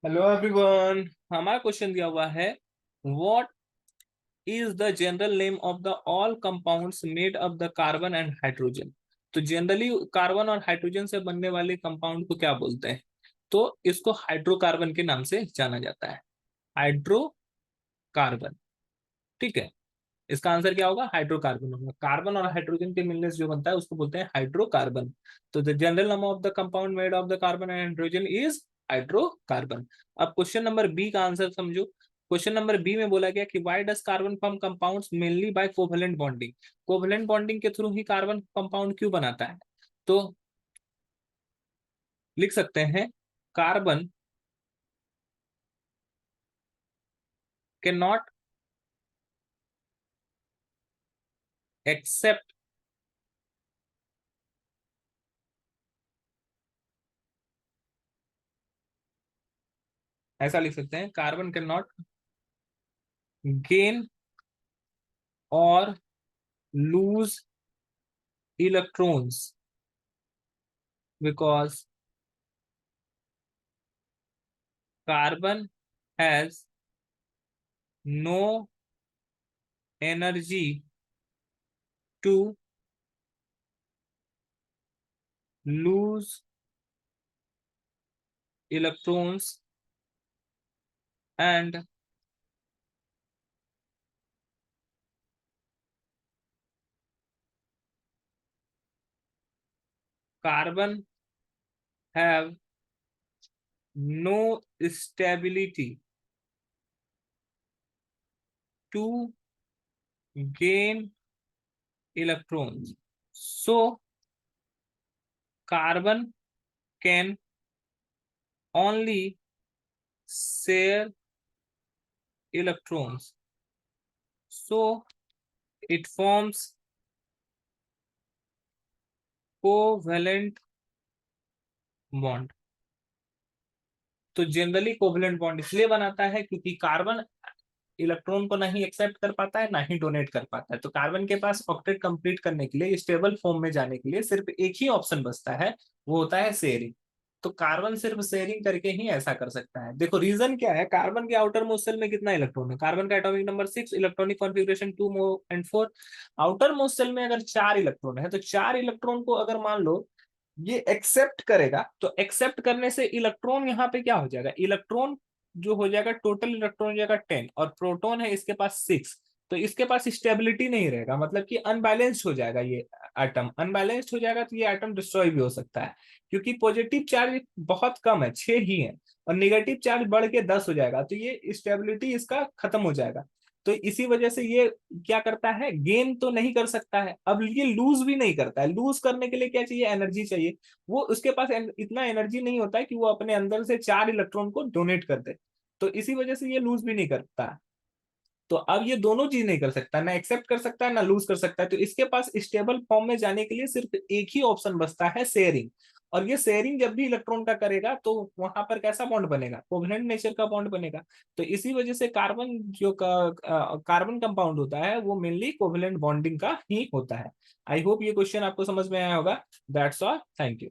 Hello everyone. हमारा question दिया हुआ है, what is the general name of the all compounds made of the carbon and hydrogen. तो generally carbon और hydrogen से बनने वाले कंपाउंड को क्या बोलते हैं? तो इसको हाइड्रोकार्बन के नाम से जाना जाता है। हाइड्रोकार्बन। ठीक है, इसका आंसर क्या होगा? हाइड्रोकार्बन होगा। कार्बन और हाइड्रोजन के मिलने से जो बनता है उसको बोलते हैं हाइड्रोकार्बन। तो the general name of the compound made of the carbon and hydrogen is hydrocarbon. अब क्वेश्चन नंबर बी का आंसर समझो। क्वेश्चन नंबर बी में बोला गया कि why does carbon form compounds mainly by covalent bonding. Covalent bonding के through ही carbon compound क्यों बनाता है? तो लिख सकते हैं, कार्बन कैन नॉट एक्सेप्ट ऐसा लिख सकते हैं, कार्बन कैन नॉट गेन और loose electrons because carbon has no energy to lose electrons and carbon have no stability to gain electrons. So carbon can only share electrons. So it forms covalent bond. तो generally covalent bond इसलिए बनाता है क्योंकि carbon electron को नहीं accept कर पाता है, ना ही डोनेट कर पाता है। तो कार्बन के पास ऑक्टेट कंप्लीट करने के लिए, स्टेबल फॉर्म में जाने के लिए सिर्फ एक ही ऑप्शन बचता है, वो होता है शेयरिंग। तो कार्बन सिर्फ शेयरिंग करके ही ऐसा कर सकता है। देखो रीजन क्या है, कार्बन के आउटर मोस्ट शेल में कितना इलेक्ट्रॉन है? कार्बन का atomic number 6, electronic configuration 2 and 4। Outermost shell में अगर 4 इलेक्ट्रॉन है, तो 4 इलेक्ट्रॉन को अगर मान लो ये एक्सेप्ट करेगा, तो एक्सेप्ट करने से इलेक्ट्रॉन यहाँ पे क्या हो जाएगा? इलेक्ट्रॉन जो हो जाएगा, टोटल इलेक्ट्रॉन हो जाएगा 10, और प्रोटॉन है इसके पास 6। तो इसके पास स्टेबिलिटी नहीं रहेगा, मतलब कि अनबैलेंस्ड हो जाएगा ये एटम। अनबैलेंस्ड हो जाएगा तो ये एटम डिस्ट्रॉय भी हो सकता है, क्योंकि पॉजिटिव चार्ज बहुत कम है, 6 ही है, और निगेटिव चार्ज बढ़ के 10 हो जाएगा, तो ये स्टेबिलिटी इसका खत्म हो जाएगा। तो इसी वजह से ये क्या करता है, गेन तो नहीं कर सकता है। अब ये लूज भी नहीं करता है। लूज करने के लिए क्या चाहिए? एनर्जी चाहिए। वो उसके पास इतना एनर्जी नहीं होता है कि वो अपने अंदर से 4 इलेक्ट्रॉन को डोनेट कर दे। तो इसी वजह से ये लूज भी नहीं करता। तो अब ये दोनों चीज नहीं कर सकता, ना एक्सेप्ट कर सकता है ना लूज कर सकता है। तो इसके पास स्टेबल फॉर्म में जाने के लिए सिर्फ एक ही ऑप्शन बचता है, शेयरिंग। और ये शेयरिंग जब भी इलेक्ट्रॉन का करेगा तो वहां पर कैसा बॉन्ड बनेगा? कोवेलेंट नेचर का बॉन्ड बनेगा। तो इसी वजह से कार्बन जो कार्बन कंपाउंड होता है वो मेनली कोवेलेंट बॉन्डिंग का ही होता है। आई होप ये क्वेश्चन आपको समझ में आया होगा। That's all, thank you.